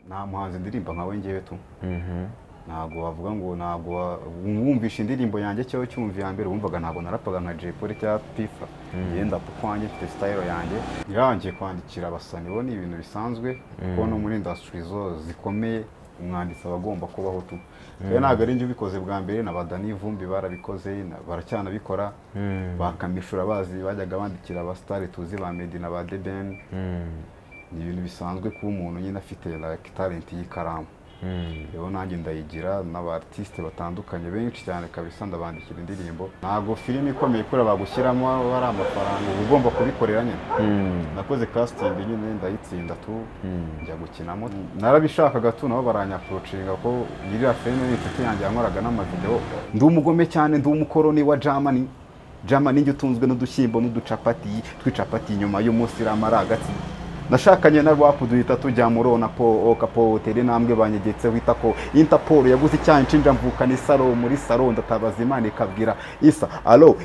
nta muhanzi ndirimba nkawe ngewe tu ntago wavuga ngo ntago wumvisha indirimbo yanjye cyo cyumva ya mbere wumvaga ntago narapaga nka Jay Polly cya Pifa yenda kwanjye mfite style yanjye yanjye kwandikira abasani bo ni ibintu bisanzwe kuko no muri industry zo zikomeye umwanditsi abagomba kubaho tu rero ntago ari njye ubikoze bwa mbere n'abadani Vumbi barabikoze baracyanabikora bakamishura bazi bajyaga bandikira aba star tuzi ba Meddy na ba Deben ni ibintu bisanzwe kuba umuntu nyine afite like talent y'ikaramu rero nanjye ndayigira n'abartiste batandukanye benshi cyane kabisa ndabandikira indirimbo ntago filime ikomeye kuri bagushyiramo ari amafaranga ugomba kubikorera nyine nakoze casting nyine ndayitsinda tu njya gukinamo narabishakaga tu nabo baranyaprocinga ko yiriya filime n'inshuti yanjye yankoraga n'amavideo ndi umugome cyane ndi umukoroni wa Germany njye utunzwe n'udushyimbo n'uducapati twicapati inyuma y'umunsi ramaragati nashakanye na rwapu duhita tujya muri Onapo Okapo hotel nambwe banyegetse wita ko Interpol yaguze icyaha nshinja mvuka ni salo muri salo ndatabaza Imana ikabwira Isa allo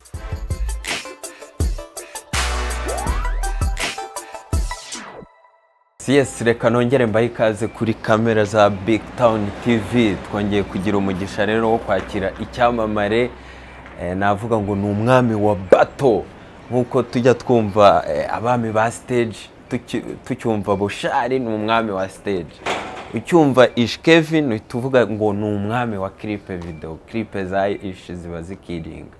Yes, reka nongere mbaye ikaze kuri kamera za Big Town TV twongeye kugira umugisha rero wo kwakira icyamamare navuga ngo ni umwami wa battle nkuko tujya twumva abami ba stage tucyumva Bushari ni umwami wa stage ucyumva Ish Kevin tuvuga ngo ni umwami wa clip video clip za Ish ziba zikiringa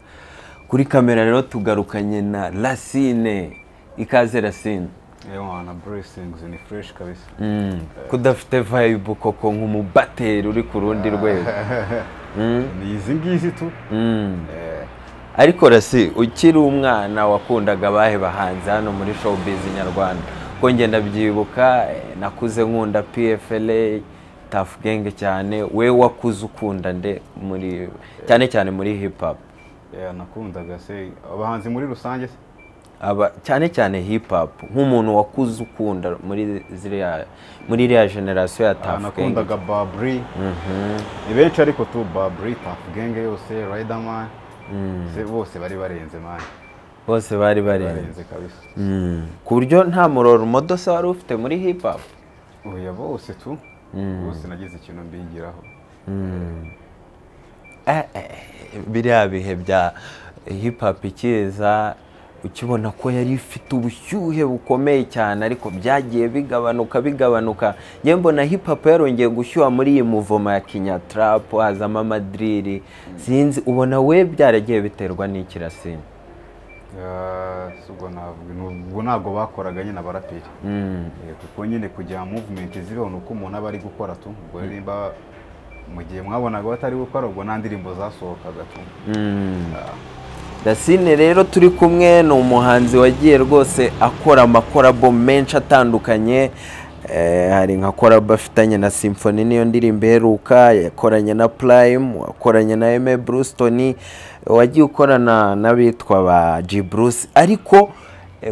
kuri kamera rero tugarukanye na Racine ikaze Racine na blessings ni fresh kabisa kudafite vibe koko nk'umubateri uri ku rundi rwego ni izi ngizi tu ariko Rasi ukiri umwana wakundaga abahe bahanze hano muri showbiz nyarwanda ko ngenda byibuka nakuze nkunda PFLA Tough Gang cyane we wakuze ukunda nde muri cyane muri hip hop nakundaga se abahanzi muri rusange cyane hip hop nk'umuntu wakuze ukunda muri iriya generation ya Tough Gang nakundaga Babri benshi ariko tu Babri Tough Gang yose Riderman bose bari barenze man bose bari barenze kabisa ku buryo nta muroro modosa wari ufite muri hip hop oya bose tu bose nagize ikintu mbigiraho biriya bihe bya hip hop ikiza ukibona ko yari ifite ubushyuhe bukomeye cyane ariko byagiye bigabanuka njye mbona hip hop yarongeye gushyuha muri iyi muvoma ya Kenya trap hazamo amadriri sinzi ubona we byaragiye biterwa n'iki Racine ubwo ntabwo bakoraga nyine abaraperi kuko nyine kugira movement zibeho nuko umuntu aba ari gukora tu ubwo nimba mu gihe mwabonaga batari gukora ubwo nta ndirimbo zasohokaga tu Racine rero turi kumwe ni umuhanzi wagiye rwose akora amakorabo menshi atandukanye hari nka korabo afitanye na Symphony niyo ndirimbo iheruka yakoranye na Prime wakoranye na Aime Brewston wagiye ukorana n'abitwa ba G Bruce ariko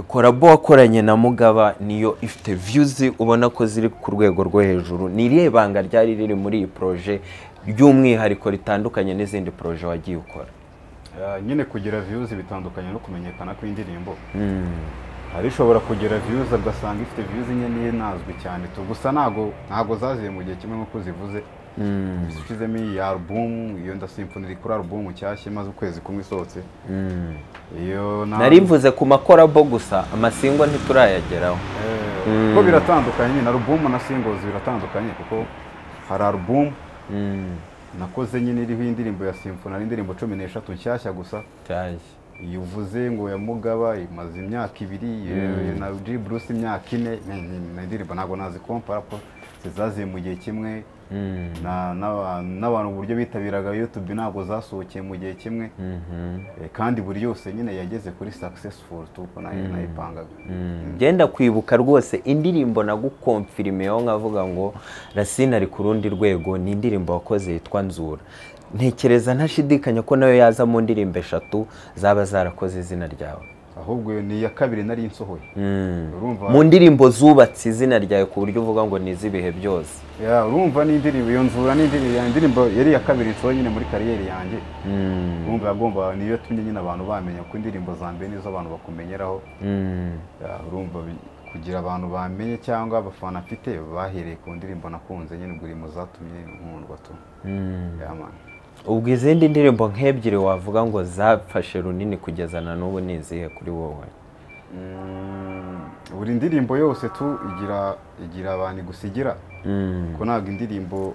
korabo wakoranye na Mugaba niyo ifite views ubona ko ziri ku rwego rwo hejuru ni irihe banga ryari riri muri iyi projet ry'umwihariko ritandukanye n'izindi projet wagiye ukora nyine kugira views bitandukanye no kumenyekana kw'indirimbo arishobora kugira views ugasanga ifite views nyine nazwi cyane tu gusa ntago zaziye mu gihe kimwe nkuko zivuze bishyizemo iyi album iyo Symphony kuri album cyashye maze ukwezi kumwe isohotse iyo narimvuze ku makorabo gusa amasingo ntiturayageraho ko biratandukanye na album na singles biratandukanye kuko hari album nakoze nyine iriho indirimbo ya Symphony ari indirimbo 13 nshyashya gusa iyo uvuze ngo ya Mugaba imaze imyaka 2 na G Bruce imyaka 4 na indirimbo ntago nazi compara ko zizaziye mu gihe kimwe n'abantu uburyo bitabiraga YouTube ntago zasohokeye mu gihe kimwe kandi buri yose nyine yageze kuri successful tuko nayipangaga genda kwibuka rwose indirimbo nagukonfirmeyo nkavuga ngo Racine ari ku rundi rwego ni indirimbo wakoze yitwa Nzura ntekereza ntashidikanya ko nayo yaza mu ndirimbo 3 zaba zarakoze izina ryawe ahubwo ni ya kabiri nari insohoye urumva mu ndirimbo zubatse izina ryawe ku buryo uvuga ngo ni zibihe byose urumva ni indirimbo iyo Nzura ni indirimbo yari ya kabiri insohoye nyine muri kariyeri yanjye urumva yagomba niyo tumye nyine abantu bamenya ko indirimbo za mbere nizo abantu bakumenyeraho urumva kugira abantu bamenye cyangwa abafana afite bahereye ku ndirimbo nakunze nyine ubwo iri mu zatumye nkundwa tu. Ubwo izindi ndirimbo nk'ebyiri wavuga ngo zafashe runini kugeza na n'ubu ni izihe kuri wowe? Buri ndirimbo yose tu igira abantu igusigira ko ntabwo indirimbo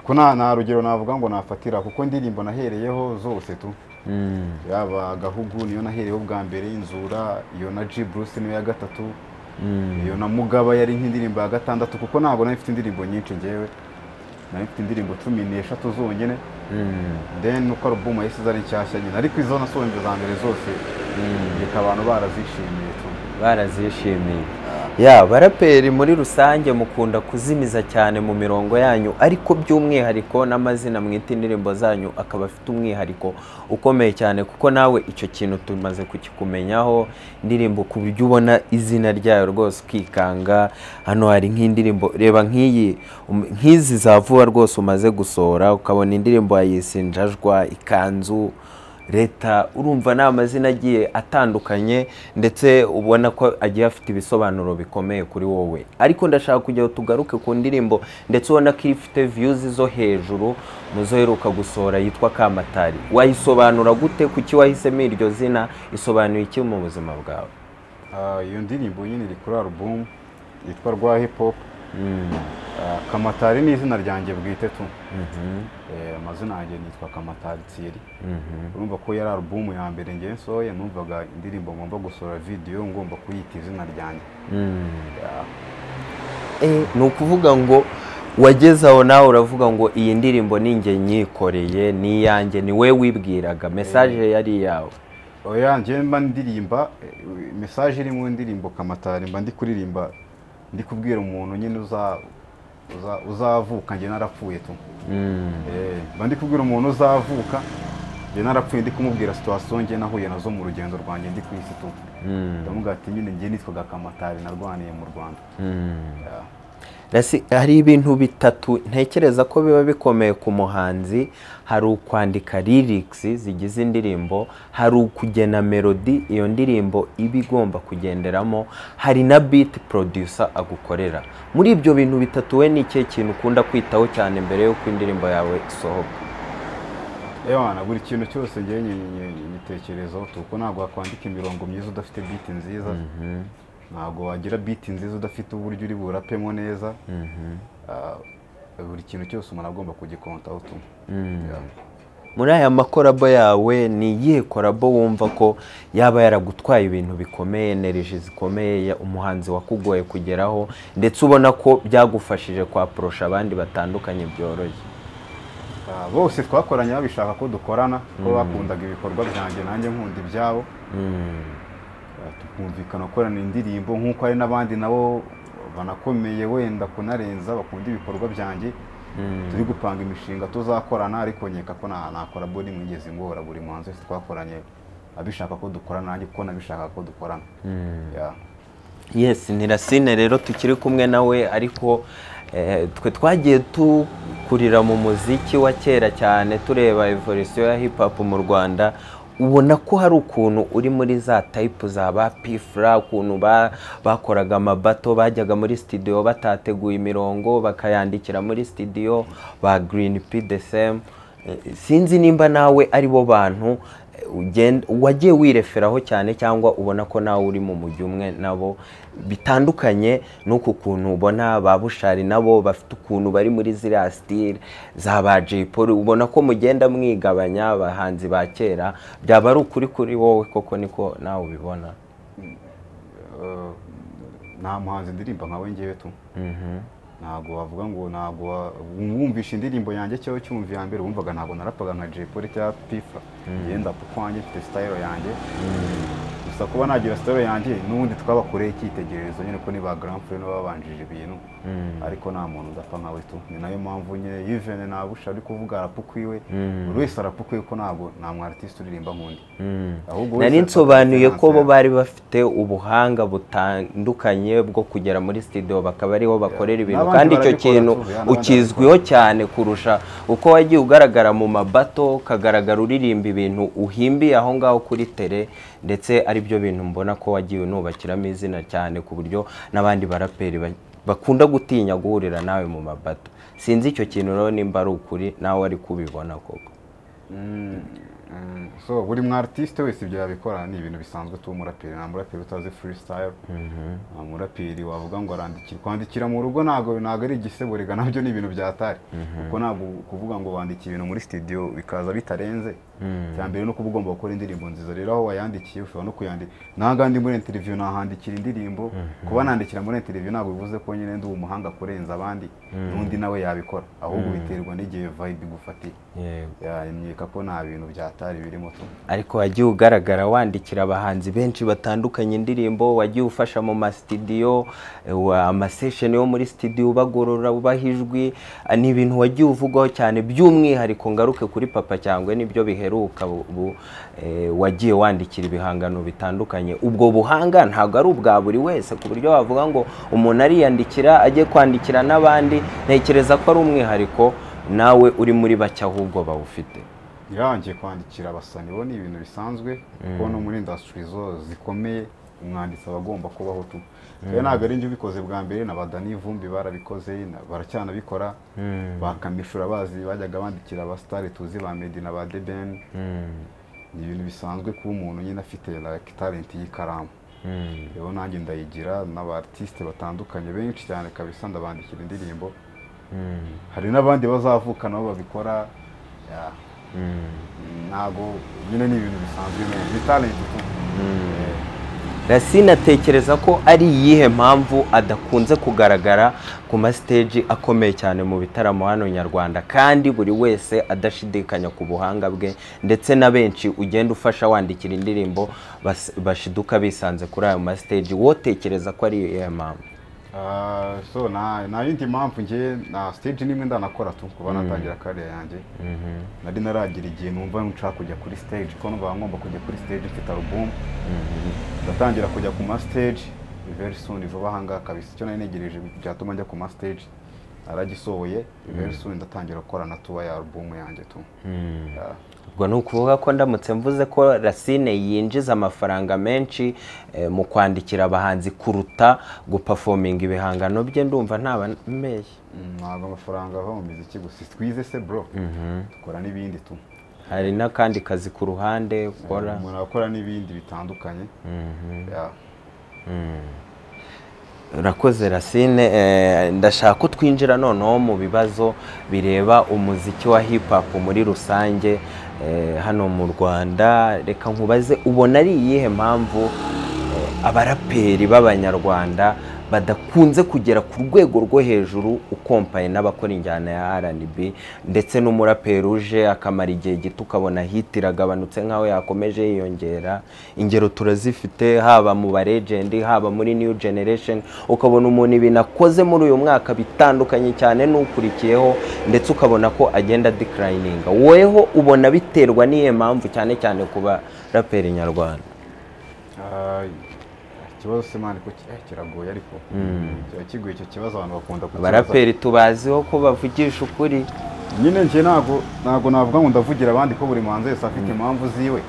ko nta rugero navuga ngo nafatira kuko indirimbo nahereyeho zose tu yaba Gahugu niyo nahereyeho bwa mbere, Inzura iyo na G Bruce niyo ya gatatu, iyo na Mugaba yari nk'indirimbo ya gatandatu kuko ntabwo nari mfite indirimbo nyinshi njyewe, nari mfite indirimbo 13 zonyine. Then uko album yahise ari nshyashya nyine ariko izo nasohoye za mbere zose reka abantu barazishimiye tu. Barazishimiye. Ya baraperi muri rusange mukunda kuzimiza cyane mu mirongo yanyu ariko by'umwihariko n'amazina mwita indirimbo zanyu akaba afite umwihariko ukomeye cyane kuko nawe icyo kintu tumaze kukikumenyaho indirimbo ku buryo ubona izina ryayo rwose ukikanga. Hano hari nk'indirimbo reba nk'izi za vuba rwose umaze gusohora ukabona indirimbo yayisinjajwa Ikanzu Leta, urumva ni amazina agiye atandukanye ndetse ubona ko agiye afite ibisobanuro bikomeye kuri wowe. Ariko ndashaka kujya tugaruke ku ndirimbo ndetse ubona ko ifite views zo hejuru muzo heruka gusohora yitwa Kamatari. Wayisobanura gute? Kuki wahisemo iryo zina? Isobanuye iki mu buzima bwawe? Iyo ndirimbo nyine iri kuri album yitwa Rwa Hip Hop. Kamatari ni izina ryanjye bwite tu. Amazina yanjye nitwa Kamatari Thierry. Urumva ko yari album ya mbere ngiye nsohoye, numvaga indirimbo ngomba gusohora video ngomba kuyita izina ryanjye. Ni ukuvuga ngo wageze aho nawe uravuga ngo iyi ndirimbo ni njye nyikoreye, ni yanjye, ni we wibwiraga, message yari yawe? Oya, njye mba ndirimba message iri mu ndirimbo Kamatari, mba ndi kuririmba ndi kubwira umuntu nyine uzavuka njye narapfuye tu. Mba ndi kubwira umuntu uzavuka njye narapfuye, ndi kumubwira situation njye nahuye nazo mu rugendo rwanjye ndi ku isi tu. Ndamubwira ati nyine njye nitwaga Kamatari narwaniye mu Rwanda. Hari ibintu bitatu ntekereza ko biba bikomeye ku muhanzi. Hari ukwandika lyrics zigize indirimbo, hari ukugena melody iyo ndirimbo iba igomba kugenderamo, hari na beat producer agukorera. Muri ibyo bintu bitatu we ni ikihe kintu ukunda kwitaho cyane mbere yuko indirimbo yawe isohoka? Ewana, buri kintu cyose njye nyitekerezaho kuko ntabwo wakwandika imirongo myiza udafite beat nziza. Ntabwo wagira beat nziza udafite uburyo uri burapemo neza. Buri kintu cyose umuntu agomba kugikontaho tu. Muri aya makorabo yawe ni iyihe korabo wumva ko yaba yaragutwaye ibintu bikomeye, energy zikomeye, umuhanzi wakugoye kugeraho ndetse ubona ko byagufashije kwa approach abandi batandukanye byoroshye? Bose twakoranye babishaka ko dukorana, ko bakundaga ibikorwa byanjye nanjye nkunda ibyabo. Tukumvikana gukorana indirimbo nk'uko hari n'abandi nabo banakomeye wenda kunarenza bakunda ibikorwa byanjye. Turi gupanga imishinga tuzakorana ariko nkeka ko nakora body mwigeze ngora buri muhanzi twakoranye abishaka ko dukorana nanjye ko nabishaka ko dukorana. Yes, Nirasine rero tukiri kumwe nawe ariko twe twagiye tukurira mu muziki wa kera cyane tureba evolution ya hip hop mu Rwanda. Ubona ko hari ukuntu uri muri za type za ba P-Fla, ukuntu bakoraga amabato bajyaga muri studio batateguye imirongo bakayandikira muri studio, ba Green P the same. Sinzi nimba nawe ari bo bantu wagiye wireferaho cyane cyangwa ubona ko nawe uri mu mujyi umwe nabo bitandukanye n'uko kuntu ubona ba Bushari nabo bafite ukuntu bari muri ziriya style za ba Jay Polly, ubona ko mugenda mwigabanya abahanzi ba kera. Byaba ari ukuri kuri wowe koko niko nawe ubibona? Nta muhanzi ndirimba nkawe ngewe tu. Ntabwo wavuga ngo ntabwo wumvisha indirimbo yanjye cyo cyumva ya mbere wumvaga ntabwo narapaga nka Jay Polly cyangwa P-Fla. Ngenda kwanjye mfite style yanjye. Gusa kuba nagira style yanjye n'ubundi twabakoreye icyitegererezo nyine ko ni ba Grand Frère babanjije ibintu. Ariko nta muntu udapfa nkawe tu. Ni nayo mpamvu nyine Yves na Busha ari kuvuga rapukwiwe. Buri wese arapukwiwe ko ntabwo nta mu artist uririmba nkundi. Nari nsobanuye ko bo bari bafite ubuhanga butandukanye bwo kugera muri studio bakaba ariho bakorera ibintu kandi icyo kintu ukizwiho cyane kurusha uko wagiye ugaragara mu mabato kagaragara uririmba ibintu uhimbi aho ngaho kuri tele. ndetse ari byo bintu mbona ko wagiye nubakiramo izina cyane ku buryo n'abandi baraperi bakunda gutinya guhurira nawe mu mabato. Sinzi icyo kintu rero nimba ari ukuri nawe ari kubibona koko. So buri mu artiste wese ibyo yabikora ni ibintu bisanzwe tu umuraperi. Nta muraperi utazi freestyle. Nta muraperi wavuga ngo kwandikira mu rugo ntago ari igiseburiga, nabyo ni ibintu byatari. Kuko ntabwo kuvuga ngo wandikira ibintu muri studio bikaza bitarenze. Cyambere no kuvuga ngo gukora indirimbo nziza, rero aho wayandikiye ushobora no kuyandika. Nagandi muri interview nahandikira indirimbo, kuba nandikira muri interview ntabwo bivuze ko nyine ndi umuhanga kurenza abandi n'undi nawe yabikora, ahubwo biterwa n'igihe vibe gufatiye. Nyeka ko nta bintu byatari birimo tu. Ariko wagiye ugaragara wandikira abahanzi benshi batandukanye indirimbo, wagiye ufasha mu ma studio, ama session yo muri studio bagorora ubahijwi, ni ibintu wagiye uvugaho cyane by'umwihariko ngaruke kuri Papa Cyangwe nibyo biheruka wagiye wandikira ibihangano bitandukanye. Ubwo buhanga ntabwo ari ubwa buri wese ku buryo wavuga ngo umuntu ariyandikira ajye kwandikira n'abandi. Ntekereza ko ari umwihariko nawe uri muri bake ahubwo bawufite. Yangiye kwandikira abasani bo ni ibintu bisanzwe kuko no muri industry zo zikomeye umwanditsi abagomba kubaho tu. Ntabwo ari njye ubikoze bwa mbere, na Badani Vumbi barabikoze, baracyanabikora. Bakamishura bazi bajyaga bandikira abastari tuzi ba Meddy na ba Deben. Ni ibintu bisanzwe kuba umuntu nyine afite like talent y'ikaramu. Rero nanjye ndayigira n'abartiste batandukanye benshi cyane kabisa ndabandikira indirimbo. Hari n'abandi bazavuka nabo babikora. Ntago nyine ni ibintu bisanzwe, ni talent tu. Racine atekereza ko ari iyihe mpamvu adakunze kugaragara ku ma stage akomeye cyane mu bitaramo hano Nyarwanda, kandi buri wese adashidikanya ku buhanga bwe, ndetse na benshi ugenda ufasha wandikira indirimbo bashiduka bisanze kuri ayo ma stage? Wotekereza ko ari iyihe mpamvu? So na yindi mpamvu ngiye na stage nimwe ndanakora tu kuba natangira career yanjye. Nari naragira igihe numva nshaka kujya kuri stage, ko numva ngomba kujya kuri stage mfite album. Ndatangira kujya ku ma stage very soon, vuba hanga kabisa. Icyo nari negereje byatuma njya ku ma stage aragisohoye very soon, ndatangira gukora na tour ya album yanjye tu. Ubwo ni ukuvuga ko ndamutse mvuze ko Racine yinjiza amafaranga menshi mu kwandikira abahanzi kuruta guperforminga ibihangano bye, ndumva ntaba meye. Ntabwo amafaranga ava mu muziki gusa, twize se bro. Dukora n'ibindi tu. Hari n'akandi kazi ku ruhande ukora? Umuntu akora n'ibindi bitandukanye. Urakoze Racine. Ndashaka ko twinjira noneho mu bibazo bireba umuziki wa hip hop muri rusange hano mu Rwanda. Reka nkubaze, ubona ari iyihe mpamvu abaraperi b'abanyarwanda badakunze kugera ku rwego rwo hejuru ukompaye n'abakora injyana ya R&B, ndetse n'umuraperi uje akamara igihe gito ukabona hit iragabanutse nkaho yakomeje yiyongera? Ingero turazifite, haba mu ba legend, haba muri new generation. Ukabona umuntu ibintu akoze muri uyu mwaka bitandukanye cyane n'ukurikiyeho, ndetse ukabona ko agenda declining. Weho ubona biterwa n'iyo mpamvu cyane cyane kuba raperi nyarwanda? Ikibazo semani ko kiragoye, ariko kigoye icyo kibazo abantu bakunda kukibaza. Abaraperi tubaziho ko bavugisha ukuri. Nyine nje nago navuga ngo ndavugira abandi ko buri muhanzi wese afite impamvu ziwe.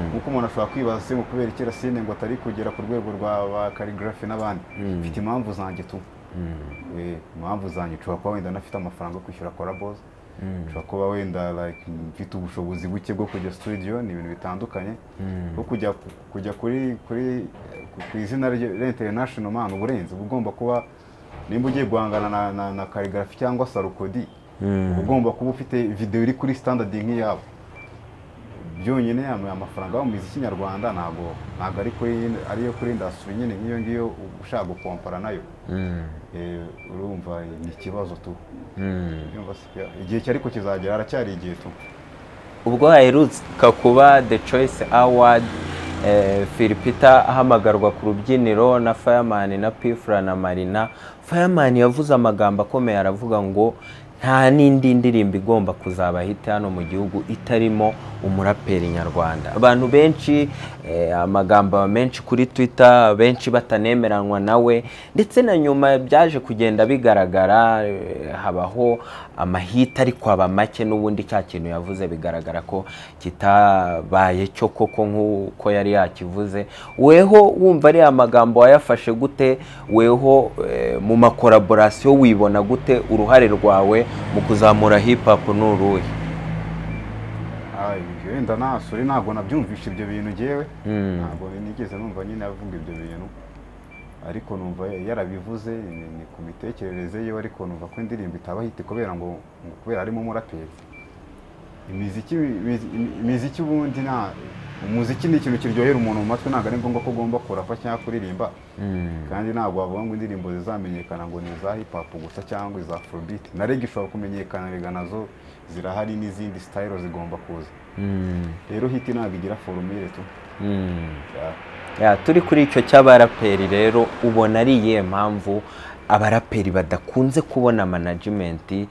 Nkuko umuntu ashobora kwibaza se mu kubera iki Racine ngo atari kugera ku rwego rwa ba Calligraphy n'abandi. Mfite impamvu zanjye tu. Impamvu zanjye nshobora kuba wenda nafite amafaranga yo kwishyura collabos. Nshobora kuba wenda like mfite ubushobozi buke bwo kujya studio, ni ibintu bitandukanye. Bwo kujya kuri ku izina rya international man uburenze ugomba kuba, nimba ugiye guhangana na Calligraphy cyangwa Sarukodi, ugomba kuba ufite video iri kuri standard nk'iyabo. Byonyine amafaranga yo mu muziki nyarwanda ntago ari yo kuri industry nyine nk'iyo ngiyo ushaka gukompara nayo. Urumva ni ikibazo tu. Igihe cyariko kizagera, aracyari igihe tu. Ubwo haheruka kuba The Choice Award, Philipita ahamagarwa ku rubyiniro na Fireman na Pfla na Marina Fireman yavuze amagambo akomeye, aravuga ngo nta n'indi ndirimbo igomba kuzaba hit hano mu gihugu itarimo umuraperi nyarwanda. Abantu benshi amagambo menshi kuri Twitter, benshi batanemeranwa nawe, ndetse na nyuma byaje kugenda bigaragara habaho amahita ariko aba make, n'ubundi cya kintu yavuze bigaragara ko kitabaye cyo koko nk'uko yari yakivuze. Weho wumva ari amagambo wayafashe gute? Weho mu makoraborasiyo wibona gute? Uruhare rwawe mu kuzamura hip hop n'uruhe? Wenda nasuri ntabwo nabyumvisha ibyo bintu ngewe, ntabwo nigeze numva nyine avuga ibyo bintu, ariko numva yarabivuze ni ku mitekerereze ye, ariko numva ko indirimbo itaba hit kubera ngo kubera arimo umuraperi. Imiziki ubundi umuziki ni ikintu kiryohera umuntu mu matwi, ntabwo ari ngombwa ko ugomba kurapa cyangwa kuririmba, kandi ntabwo wavuga ngo indirimbo zizamenyekana ngo ni za hip hop gusa cyangwa iza afrobeat. Na reggae ishobora kumenyekana, rega nazo zirahari, n'izindi style zigomba kuza. Rero hit ntabwo igira formule tu. Turi kuri icyo cy'abaraperi rero, ubona ari iyihe mpamvu abaraperi badakunze kubona management,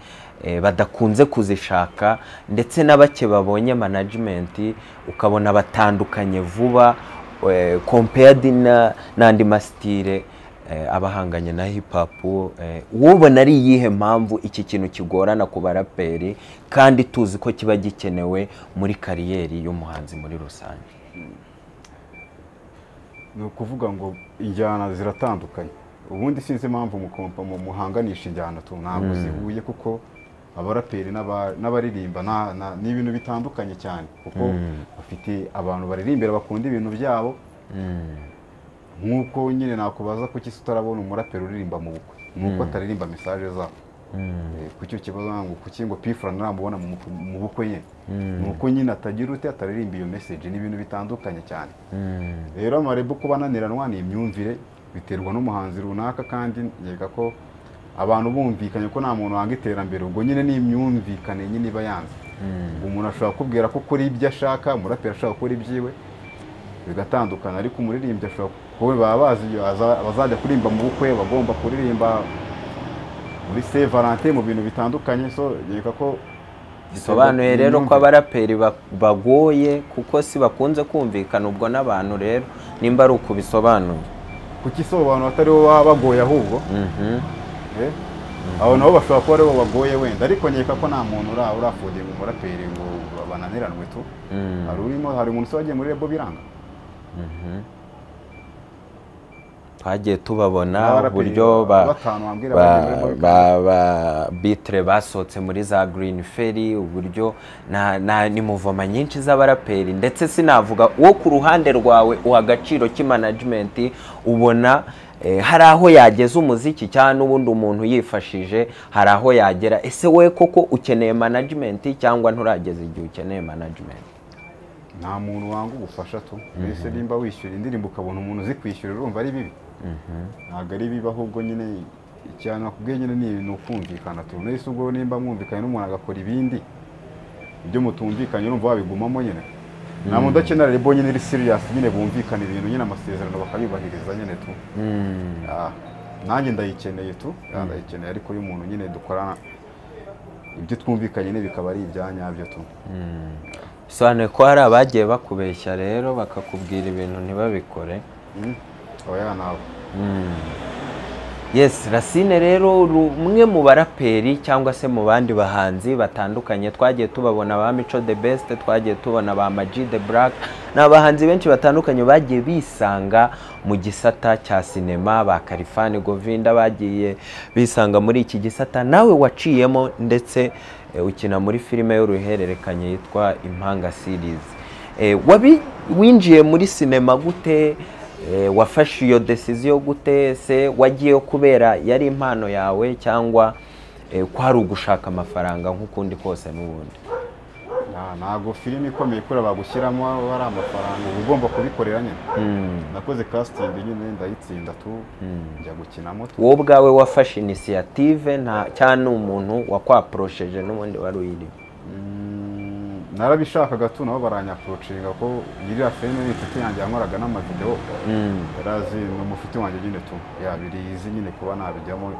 badakunze kuzishaka, ndetse n'abake babonye management ukabona batandukanye vuba compared n'andi masitire abahanganye na hip hop? Ubona ari iyihe mpamvu iki kintu kigorana ku baraperi kandi tuzi ko kiba gikenewe muri kariyeri y'umuhanzi muri rusange? Ni ukuvuga ngo injyana ziratandukanye. Ubundi sinzi impamvu muhanganisha injyana tu, ntabwo zihuye, kuko abaraperi n'abaririmba ni ibintu bitandukanye cyane, kuko bafite abantu baririmbira bakunda ibintu byabo. Nk'uko nyine nakubaza kuki utarabona umuraperi uririmba mu bukwe, nuko ataririmba message zabo. Kucyo kibazo ngo kuki ngo P-Fla naramubona mu bukwe ye, nuko nyine atagira ute ataririmba iyo message. Ni ibintu bitandukanye cyane. Rero amarebo kuba ananiranwa ni imyumvire, biterwa n'umuhanzi runaka, kandi yega ko abantu bumvikanye ko nta muntu wanga iterambere, ubwo nyine ni imyumvikane nyine iba yanze. Umuntu ashobora kubwira ko kuri ibyo ashaka, umuraperi ashaka kuri ibyiwe, bigatandukana. Ariko umuririmbyi ashobora kuba baba bazi abazajya kuririmba mu bukwe, bagomba kuririmba muri Saint Valentin, mu bintu bitandukanye. So yega ko bisobanuye rero ko abaraperi bagoye, kuko si bakunze kumvikana. Ubwo n'abantu rero nimba ari uko bisobanuye, kuki so abantu batari bo bagoye ahubwo? Abo nabo bashobora kuba ari bo bagoye wenda, ariko nkeka ko nta muntu urafodiye mu muraperi ngo bananiranwe tu. Hari umuntu wagiye muri rebo biranga. twagiye tubabona uburyo bitre basohotse muri za Green Ferry, uburyo ni muvoma nyinshi z'abaraperi, ndetse sinavuga wo ku ruhande rwawe uha agaciro k'imanagement, ubona hari aho yageza umuziki cyane n'ubundi umuntu yifashije hari aho yagera. Ese we koko ukeneye management cyangwa nturageza igihe ukeneye management? Nta muntu wanga ubufasha tu. Mbese nimba wishyura indirimbo ukabona umuntu uzi kwishyura, urumva ari bibi? Ntabwo ari bibi, ahubwo nyine icyana kubwiye nyine ni ukumvikana tu. Nese ubwo nimba mwumvikanye n'umuntu agakora ibindi ibyo mutumvikanye, urumva wabigumamo nyine. Nta muntu udakenera rebo nyine iri serious, nyine bumvikana ibintu nyine amasezerano bakabibahiriza nyine tu. Nanjye ndayikeneye tu, ndayikeneye, ariko y'umuntu nyine dukorana ibyo twumvikanye ne bikaba ari ibyanyabyo tu. Soane ko hari abagiye bakubeshya rero bakakubwira ibintu ntibabikore. Oya nawe. Yes, Racine rero umwe mu baraperi cyangwa se mu bandi bahanzi batandukanye twagiye tubabona ba Mico the Best, twagiye tubona ba Maji the Black, n'abahanzi benshi batandukanye bagiye bisanga mu gisata cya sinema, ba Kalifani Govinda bagiye bisanga muri iki gisata. Nawe waciyemo ndetse ukina muri filime y'uruhererekanye yitwa Impanga series. Winjiye muri sinema gute? Wafashe iyo decision gute? Se wagiye kubera yari impano yawe cyangwa kwari ugushaka amafaranga nk'ukundi kose n'ubundi? Ntago filime ikomeye kuri bagushyiramo ari amafaranga, ugomba kubikorera nyine. Nakoze casting nyine ndayitsinda tu, njya gukinamo tu. Wowe ubwawe wafashe initiative nta cyane umuntu wakwaprosheje n'ubundi wari uyiri? narabishakaga tu nabo baranyapurocinga ko iriya filime n'inshuti yanjye yankoraga n'amavideo yarazi ni umufuti wanjye nyine tu birizi nyine kuba nabijyamo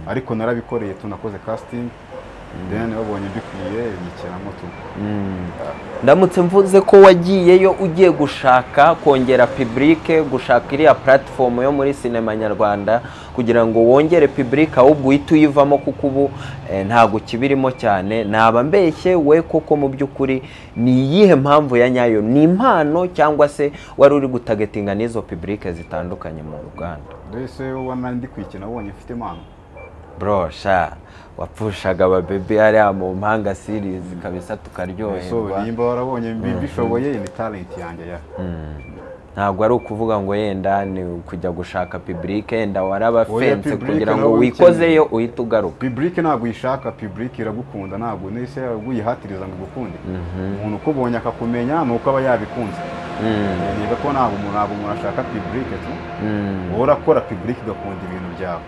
ariko narabikoreye tu nakoze casting then babonye mbikwiye nikeramo tu ndamutse mvuze ko wagiyeyo ugiye gushaka kongera public gushaka iriya platform yo muri sinema nyarwanda kugira ngo wongere public ahubwo uhite uyivamo kuko ubu ntago kibirimo cyane naba mbeshye we koko mu by'ukuri ni iyihe mpamvu ya nyayo ni impano cyangwa se wari uri gutagetinga n'izo public zitandukanye mu Rwanda mbese wana ndi kwikina wabonye mfite impano bro sha wapfushaga ababebe hariya mu mpanga series kabisa tukaryoherwa so nimba warabonye mbishoboye ni talent yanjye ya ntabwo ari ukuvuga ngo yenda ni kujya gushaka public yenda warabafense kugira ngo wikozeyo uhita ugaruka public ntabwo uyishaka public iragukunda ntabwo nese uyihatiriza ngo gukunde umuntu ukubonye akakumenya nuko aba yabikunze niba ko ntabwo umuntu ashaka public tu urakora public igakunda ibintu byawe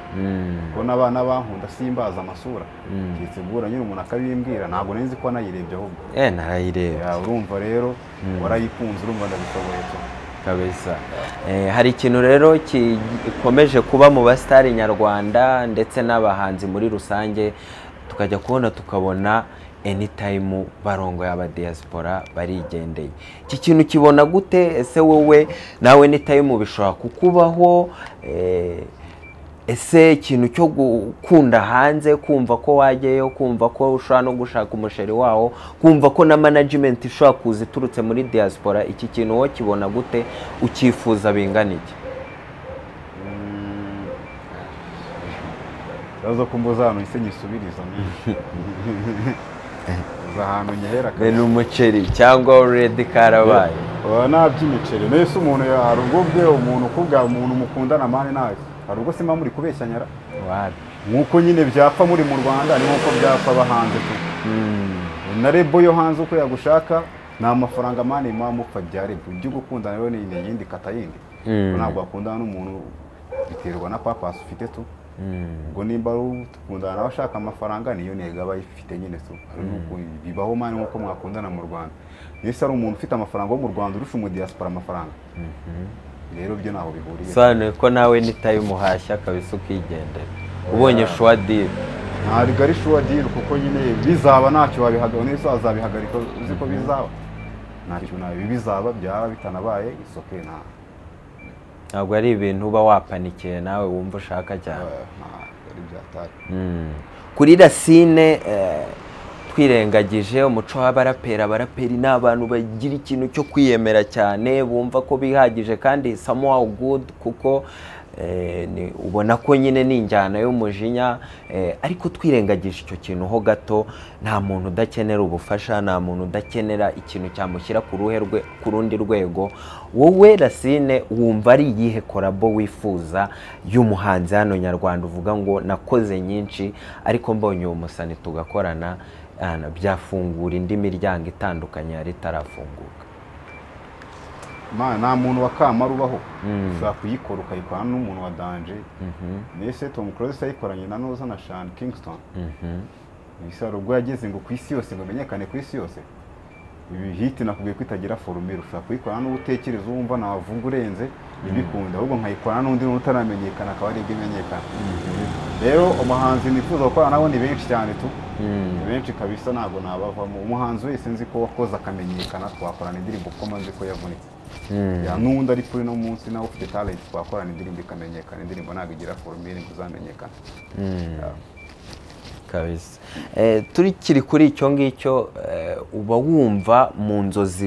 ko n'abana bankunda simbaza amasura kitegura nyine umuntu akabimbwira ntabwo nzi ko nayirebye ahubwo narayirebye urumva rero warayikunze urumva ndabishoboye kabisa hari ikintu rero gikomeje kuba mu basitari nyarwanda ndetse n'abahanzi muri rusange tukajya kubona tukabona anytime barongo y'aba diaspora barigendeye iki kintu kibona gute ese wowe nawe anytime bishobora kukubaho ese ikintu cyo gukunda hanze kumva ko wajyeyo kumva ko ushobora no gushaka umusheri wawo kumva ko na management ishobora kuza iturutse muri diaspora iki kintu wo kibona gute ukifuza bingana iki Bazo kumbuza hano ise nyisubiriza za hano nyehera ni umuceri cyangwa already karabaye naby'imiceri nese umuntu yarugobwe umuntu kubwa umuntu mukundana mane nawe hari ubwo simba muri kubeshyanyara nkuko nyine byapfa muri mu Rwanda ni nkuko byapfa bahanze tu na rebo yo hanze uko yagushaka nta mafaranga mane mupfa byare byo gukundana rero ni yindi kata yindi ntabwo akundana n'umuntu biterwa na papa ufite tu ngo nimba ukundana nawe ashaka amafaranga niyo ntego aba ifite nyine tu bibaho mane nkuko mwakundana mu Rwanda nese ari umuntu ufite amafaranga wo mu Rwanda urusha mu diaspora amafaranga rero byo naho bihuriye sane ko nawe nitaye umuhashya kabisa ukigendera ubonye shwa deal ntabwo ari shwa deal kuko nyine bizaba ntacyo wabihagarika nese azabihagarika uzi ko bizaba ntacyo nawe bizaba byaba bitanabaye isoke ntabwo ari ibintu uba wapanikiye nawe wumva ushaka cyane kuri Racine twirengagije umuco w'abaraperi ni abantu bagira ikintu cyo kwiyemera cyane bumva ko bihagije kandi somehow good kuko ubona ko nyine ni injyana y'umujinya ariko twirengagije icyo kintu ho gato nta muntu udakenera ubufasha nta muntu udakenera ikintu cyamushyira ku rundi rwego wowe Racine wumva ari iyihe korabo wifuza y'umuhanzi hano nyarwanda uvuga ngo nakoze nyinshi ariko mbonye uwo musani tugakorana byafungura indi miryango itandukanye yari itarafunguka nta muntu wa kamara ubaho ushobora kuyikora ukayikorana n'umuntu wa danje nese Tom Close yayikoranye na Noza na Sean Kingston bisaro ubwo yageze ngo ku isi yose ngo menyekane ku isi yose ibi hit nakubwiye kwitagira formule ushobora kuyikorana n'ubutekerezo wumva navuga urenze ibikunda ahubwo nkayikorana n'undi utaramenyekana akaba ari imenyekana rero umuhanzi nifuza gukorana nabo ni benshi cyane tu benshi kabisa ntabwo nabavamo umuhanzi wese nzi ko wakoze akamenyekana twakorana indirimbo kuko nzi ko yavunitse n'undi ari kuri no munsi nawe ufite talent twakorana indirimbo ikamenyekana indirimbo ntabwo igira formule ngo uzamenyekana kabisa turikiri kuri icyo ngicyo uba wumva mu nzozi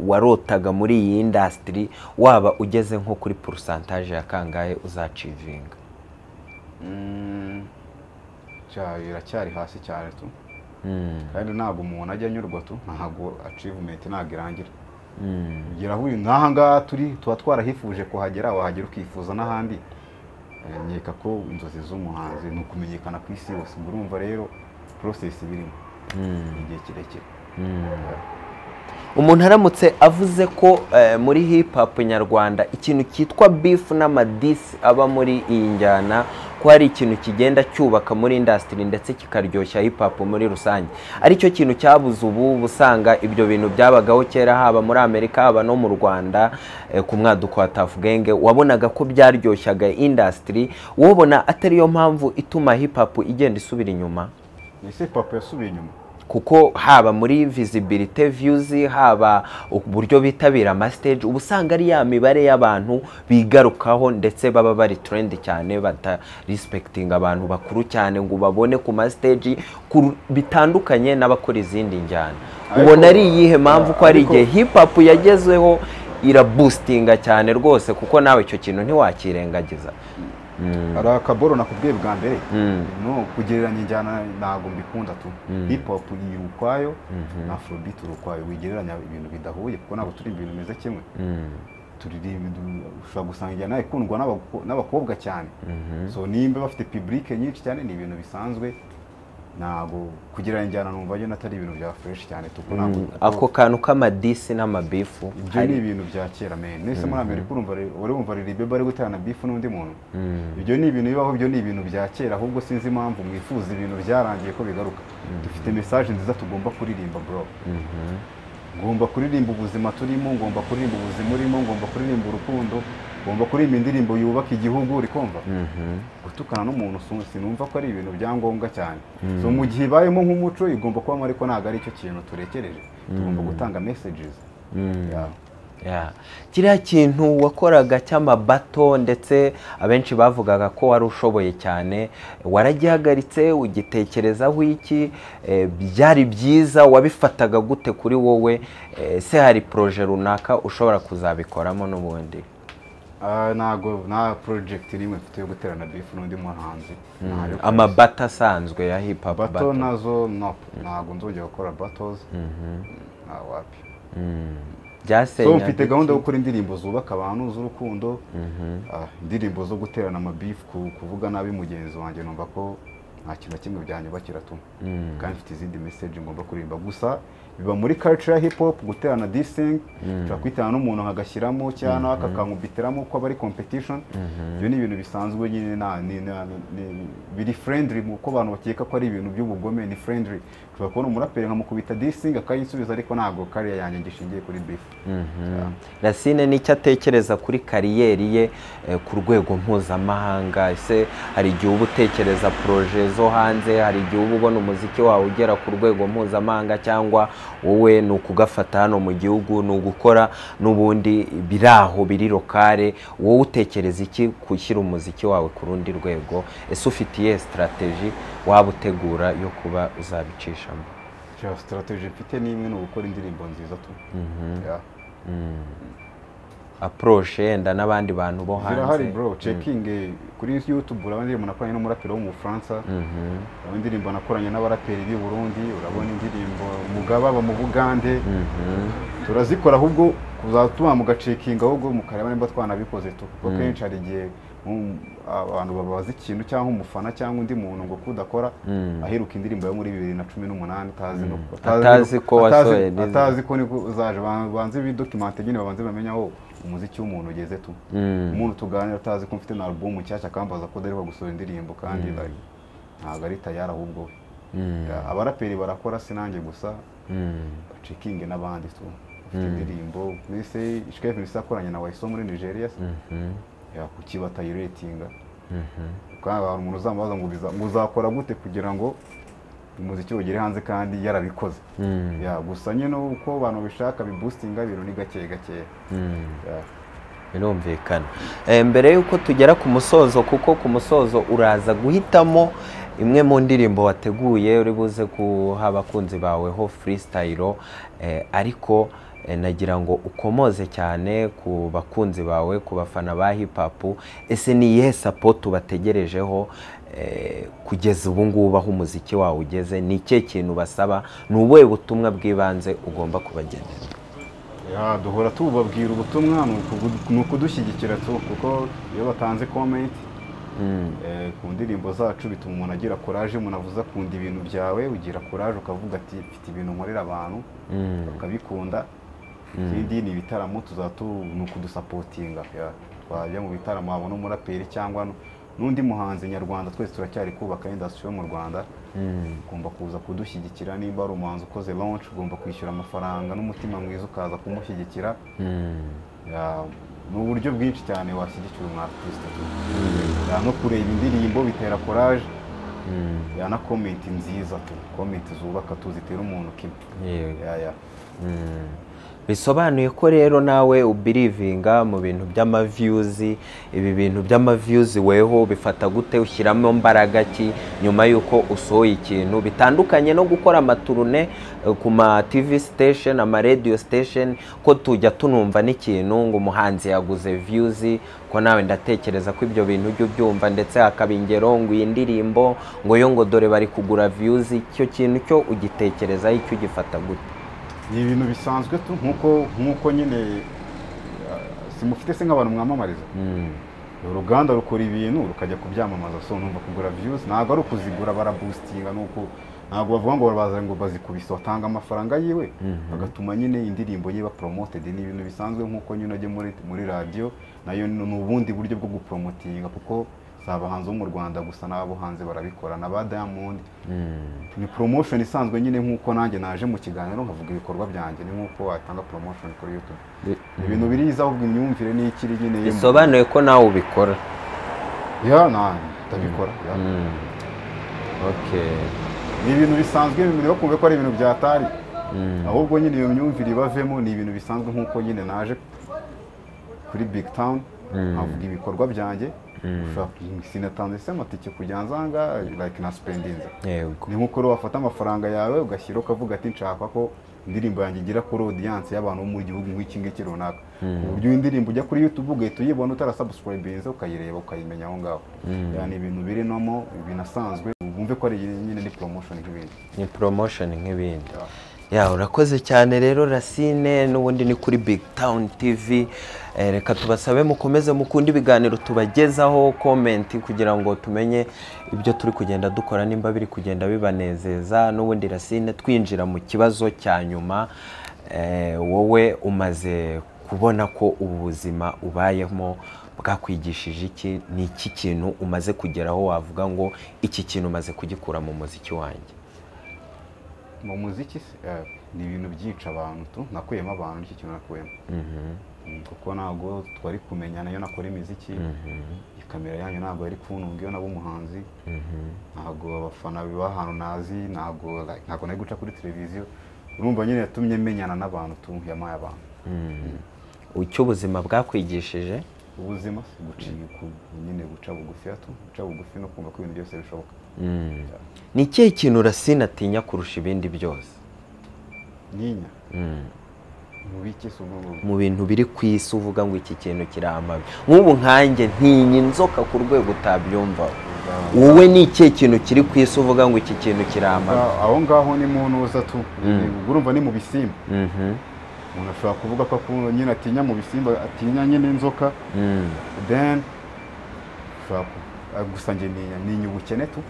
warotaga muri iyi industry waba ugeze nko kuri pourcentage ya kangahe uzacivinga iracyari hasi cyane tu kandi ntabwo umuntu ajya anyurwa tu ntabwo achievement ntabwo irangira ugera aho n'aha ngaha tuba twarahifuje kuhagera wahagera ukifuza n'ahandi nkeka ko inzozi z'umuhanzi ni ukumenyekana ku isi yose urumva rero process birimo igihe kirekire umuntu aramutse avuze ko muri hip hop nyarwanda ikintu cyitwa beef n'amadisi aba muri iyi njyana ko hari ikintu kigenda cyubaka muri industry ndetse kikaryoshya hip hop muri rusange, aricyo kintu cyabuze ubu usanga ibyo bintu byabagaho kera haba muri Amerika haba no mu Rwanda ku mwaduko wa Tuff Gang wabonaga ko byaryoshyaga industry, wobona atari yo mpamvu ituma hip hop igenda isubira inyuma. Hip hop yasubiye inyuma kuko haba muri visibility views haba uburyo bitabira ama stage ubusanga ari ya mibare y'abantu bigarukaho ndetse baba bari trend cyane bata respecting abantu bakuru cyane ngo babone ku ma stage bitandukanye n'abakora izindi njyana. Ubona ari iyihe mpamvu ko ari igihe hip hop yagezweho iraboostinga cyane rwose kuko nawe icyo kintu ntiwakirengagiza. Ari akaboro nakubwiye bwa mbere no kugereranya injyana ntago mbikunda tu. Hip hop iri ukwayo na afrobeat iri ukwayo, wigereranya ibintu bidahuye kuko ntabwo turi ibintu bimeze kimwe. Ushobora gusanga injyana ikundwa n'abakobwa cyane, so nimba bafite public nyinshi cyane ni ibintu bisanzwe. Ntago kugereranya injyana numva yo natari ibintu bya fresh cyane tuko ntabwo ako kantu k'amadisi n'amabifu ibyo ni ibintu bya kera men. Nese muri Amerika urumva Lil bari gutana beef n'undi muntu, ibyo ni ibintu bibaho, ibyo ni ibintu bya kera. Ahubwo sinzi impamvu mwifuza ibintu byarangiye ko bigaruka. Dufite message nziza tugomba kuririmba bro. Ngomba kuririmba ubuzima turimo, ngomba kuririmba ubuzima urimo, ngomba kuririmba urukundo, ngomba kuririmba indirimbo yubaka igihugu rikomva. Gutukana n'umuntu sinumva ko ari ibintu byangombwa cyane. So mu gihe bayemo nk'umuco igomba kuba ariko ntago ari cyo kintu turekereje. Tugomba gutanga messages. Kiriya kintu wakoraga cy'amabato ndetse abenshi bavugaga ko wari ushoboye cyane, waragihagaritse ugitekerezaho iki? Byari byiza, wabifataga gute kuri wowe? Se hari projet runaka ushobora kuzabikoramo n'ubundi? Nta project rimwe mfite yo guterana beef n'undi muhanzi. Amabata asanzwe ya hip hop bato nazo ntago nzongera gukora battles. Wapi. So mfite gahunda yo gukora indirimbo zubaka abantu z'urukundo, indirimbo zo guterana amabeef, kuvuga nabi mugenzi wanjye numva ko nta kintu kimwe byanyubakira tu. Kandi mfite izindi message ngomba kuririmba. Gusa biba muri culture hip hop guterana dissing, twakwitana n'umuntu agashyiramo cyane akakangubitiramo ko bari competition. Ibyo ni ibintu bisanzwe nyine biri friendly ko abantu bakeka ko ari ibintu by'ubugome, ni friendly. Tuba kubona umuraperi nkamukubita dissing akayisubiza ariko ntago career yanjye ngishingiye kuri beef. Racine nicyo atekereza kuri kariyeri ye ku rwego mpuzamahanga. Ese hari igihe uba utekereza projet zo hanze, hari igihe uba ubona umuziki wawe ugera ku rwego mpuzamahanga, cyangwa wowe ni ukugafata hano mu gihugu ni ugukora n'ubundi biraho biri lokale? Wowe utekereza iki gushyira umuziki wawe ku rundi rwego? Ese ufitiye strategy waba utegura yo kuba uzabicishamo? Strategy mfite ni imwe, ni ugukora indirimbo nziza tu. Approach yenda n'abandi bantu bo hanze zirahari bro. Checking kuri YouTube urabona indirimbo nakoranye n'umuraperi wo mu Bufaransa, urabona indirimbo nakoranye n'abaraperi b'i Burundi, urabona indirimbo Mugaba mu Bugande. Turazikora ahubwo kuzatuma mu gacekinga ahubwo mukareba nimba twanabikoze tu. Kuko kenshi hari igihe abantu babaza ikintu cyangwa umufana cyangwa undi muntu ngo kudakora aheruka indirimbo yo muri 2018 atazi ko niko uzaje banze bidocumente nyine babanze bamenya aho umuziki w'umuntu ugeze tu. Umuntu tuganira atazi ko mfite na album nshyashya akambaza ko dariho gusohora indirimbo kandi ntago ari tayari ahubwo. Abaraperi barakora sinange gusa, checking n'abandi tu. Ufite indirimbo nise Ishkevin isakoranye na Waiso muri Nigeria, kuki batayiretinga. Kandi abantu umuntu uzamubaza ngo muzakora gute kugira ngo umuziki ugere hanze kandi yarabikoze. Gusa nyine uko abantu bishaka biboostinga ibintu ni gake gake. Birumvikana. Mbere yuko tugera ku musozo, kuko ku musozo uraza guhitamo imwe mu ndirimbo wateguye uri buze kuha abakunzi bawe ho freestyle, ariko nagira ngo ukomoze cyane ku bakunzi bawe, ku bafana ba hip hop. Ese ni iyihe support bategerejeho kugeza ubu ngubu aho umuziki wawe ugeze? Ni ikihe kintu basaba? Ni ubuhe butumwa bw'ibanze ugomba kubagenera? Duhora tubabwira ubutumwa ni ukudushyigikira tu, kuko iyo batanze comment ku ndirimbo zacu bituma umuntu agira courage. Umuntu avuze akunda ibintu byawe ugira courage ukavuga ati mfite ibintu nkorera abantu bakabikunda. ikindi ni ibitaramo ni ukudusapotinga twajya mu bitaramo wabona umuraperi cyangwa n'undi muhanzi nyarwanda, twese turacyari kubaka industry yo mu Rwanda, ugomba kuza kudushyigikira. Nimba ari umuhanzi ukoze launch ugomba kwishyura amafaranga n'umutima mwiza ukaza kumushyigikira. Ni uburyo bwinshi cyane washyigikira umu artiste, no kureba indirimbo bitera courage, na comment nziza, comment zubaka tuzitera umuntu kimwe. Bisobanuye ko rero nawe ubirivinga mu bintu by'ama-views. Ibi bintu by'ama-views weho bifata gute, ushyiramo mbaraga ki nyuma yuko usohoye ikintu, bitandukanye no gukora amaturune ku ma TV station, ama radio station, ko tujya tunumva n'ikintu ngo umuhanzi yaguze views, ko nawe ndatekereza ko ibyo bintu ujye ubyumva, ndetse hakaba ingero ngo iyi ndirimbo ngo yo ngo dore bari kugura views. Icyo kintu cyo ugitekereza icyo ugifata gute? Ni ibintu bisanzwe tu nkuko nyine simufite se nk'abantu mwamamariza. Uruganda rukora ibintu rukajya kubyamamaza, so numva kugura views ntabwo ari ukuzigura baraboostinga, nuko ntabwo bavuga ngo baza ngo bazikubise batanga amafaranga yiwe bagatuma nyine indirimbo ye ba promoted. Ni ibintu bisanzwe nkuko nyine ajye muri radio, nayo ni ubundi buryo bwo gupromotinga, kuko abahanzi bo mu Rwanda gusa n'abo hanze barabikora, na ba Diamond. Ni promotion isanzwe nyine nkuko nanjye naje mu kiganiro nkavuga ibikorwa byanjye, ni nkuko watanga promotion kuri YouTube. Ibintu biriza ahubwo imyumvire ni ikiri nyine bisobanuye ko nawe ubikora. Ndabikora. Okay. Ni ibintu bisanzwe, ibintu bakumve ko ari ibintu byatari, ahubwo nyine iyo myumvire ibavemo. Ni ibintu bisanzwe nkuko nyine naje kuri Big Town nkavuga ibikorwa byanjye. Sinatanze se amatike kujya nzanga like na spendinze. Ni nkuko wafata amafaranga yawe ugashyira ukavuga ati nshaka ko indirimbo yanjye igira kuri audience y'abantu bo mu gihugu nk'iki ngiki runaka, uburyo indirimbo ujya kuri YouTube ugahita uyibona utarasubscribinze ukayireba ukayimenya aho ngaho. Yani ibintu biri nomo binasanzwe, bumve ko ari nyine ni promotion nk'ibindi. Ni promotion nk'ibindi. Urakoze cyane rero Racine, n'ubundi ni kuri Big Town TV. Reka tubasabe mukomeze mukunda ibiganiro tubagezaho, comment kugira ngo tumenye ibyo turi kugenda dukora nimba biri kugenda bibanezeza. N'ubundi Racine, twinjira mu kibazo cya nyuma, wowe umaze kubona ko ubuzima ubayemo bwakwigishije iki? Ni iki kintu umaze kugeraho wavuga ngo iki kintu umaze kugikura mu muziki wanjye? Mu muziki ni ibintu byica abantu tu, nakuyemo abantu, iki kintu nakuyemo. Kuko ntabwo twari kumenyana iyo nakora imiziki, kamera yanyu ntabwo yari kuntunga iyo naba umuhanzi, ntabwo abafana biba ahantu nazi, ntabwo nari guca kuri televiziyo. Urumva nyine yatumye menyana n'abantu tu, yamaye abantu. Icyo ubuzima bwakwigishije? Ubuzima nyine guca bugufi, guca bugufi no kumva ko ibintu byose bishoboka. Ni ikihe kintu Racine atinya kurusha ibindi byose? Ntinya? Mu bintu biri ku isi uvuga ngo iki kintu kiramabi. Nk'ubu nkanjye ntinya inzoka ku rwego utabyumva. Wowe ni ikihe kintu kiri ku isi uvuga ngo iki kintu kiramabi? Aho ngaho ni muntu uza tu, urumva ni mu bisimba. Umuntu ashobora kuvuga ko nyine atinya mu bisimba, atinya nyine inzoka, then gusa njye ninya ubukene tu.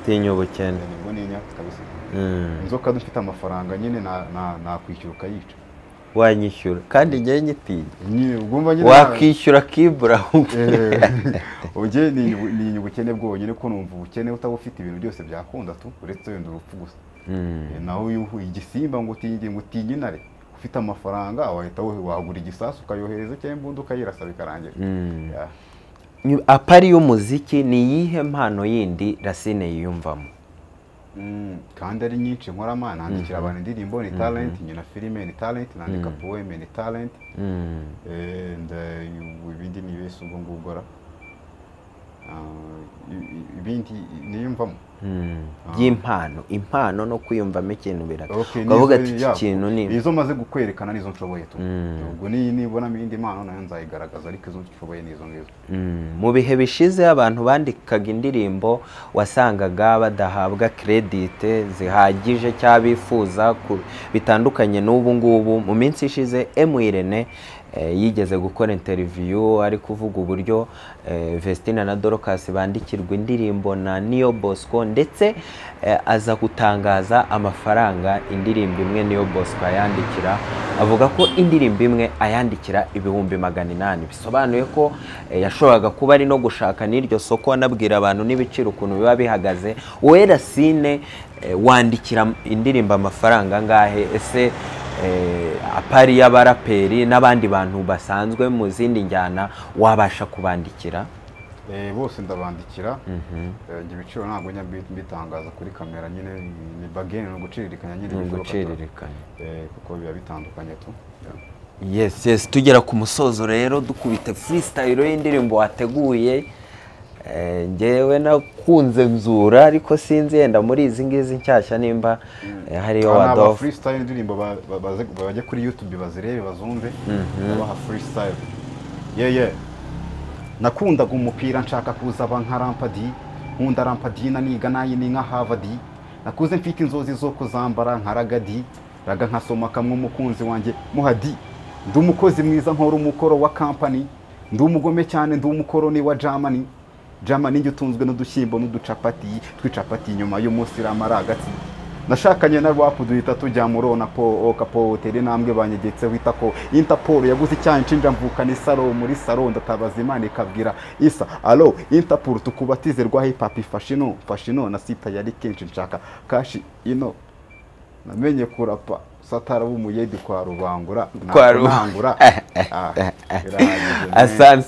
Tinya ubukene? Nibwo ninya kabisa. Inzoka dufite amafaranga nyine nakwishyura ukayica. Wanyishyura kandi njye nyitinya. Nyine wakwishyura kibura. Uje ninya ubukene bwonyine, ko numva ubukene utabufite ibintu byose byakunda tu, uretse wenda urupfu gusa. Naho igisimba ngo utinye intare, ufite amafaranga wahita wagura igisasu ukayohereza cyangwa imbunda ukayirasa bikarangira. Apari y'umuziki, ni iyihe mpano yindi Racine yiyumvamo? Kandi ari nyinshi nkorama, nandikira abantu indirimbo ni talent, nyina filime ni talent, nandika poeme ni talent, ibindi ni bese ubwo ngubwo ibindi niyumvamo. Impano no kwiyumvamo ikintu ukavuga ati iki kintu ni izo maze gukwerekana nizo nshoboye tu. Ubwo nibona ibindi mpano nayo nzayigaragaza, ariko izo nshoboye nizo ngizo. Mu bihe bishize abantu bandikaga indirimbo wasangaga badahabwa credit zihagije cyabifuza, bitandukanye n'ubu ngubu. Mu minsi ishize Irene yigeze gukora interview ari kuvuga uburyo Vestina na Dorcas bandikirwa indirimbo na Neo Bosco, ndetse aza gutangaza amafaranga indirimbo imwe Neo Bosco yandikira avuga ko indirimbo imwe ayandikira ibihumbi 800, bisobanuye ko yashoboraga kuba ari no gushaka n'iryo soko anabwira abantu n'ibiciro ukuntu biba bihagaze. Wowe Racine wandikira indirimbo amafaranga ngahe? Ese apari y'abaraperi n'abandi bantu basanzwe mu zindi njyana wabasha kubandikira? Bose ndabandikira. Ibiciro ntabwo mbitangaza kuri kamera, nyine ni bagene no guciririkanya, nyine guciririkanya kuko biba bitandukanye tu. Yes, tugera ku musozo rero dukubite freestyle y'indirimbo wateguye. Ngewe nakunze nzura ariko sinzi yenda muri izi ngizi nshyashya nimba hariyo Wadof freestyle indirimbo bajye kuri YouTube bazirebe bazumve baha freestyle. Nakundaga umupira nshaka kuzaba nka Rampadi, nkunda Rampadi niga nayi ni nka Harvard, nakuze mfite inzozi zo kuzambara nka Ragadi, raga nkasoma kamwe umukunzi wanjye Muhadi, ndi umukozi mwiza nkora umukoro wa company, ndi umugome cyane ndi umukoroni wa Germany njye utunzwe n'udushyimbo n'uducapati twicapati nyuma y'umunsi ramaragati, nashakanye na rap duhita tujya murona po hotel nambwe banyegetse wita ko Interpol yaguze icyayi nshinja mvuka ni salo muri salo ndatabaza Imana ikabwira Isa allo Interpol tukubatize rwa hip hop fashion na sita yari kenshi nshaka kashi ino namenye kurapa satara bumuyedi kwa rubangura nangura. Asante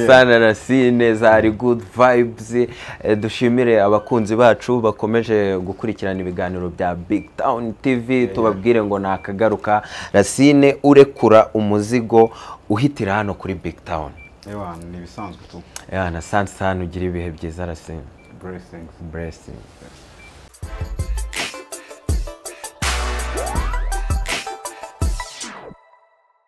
sana Racine, zari good vibes. Dushimire abakunzi bacu bakomeje gukurikirana ibiganiro bya Big Town TV, tubabwire ngo nakagaruka. Racine urekura umuzigo uhitira hano kuri Big Town. Ni bisanzwe tu. Asante sana, ugira ibihe byiza Racine. Blessings.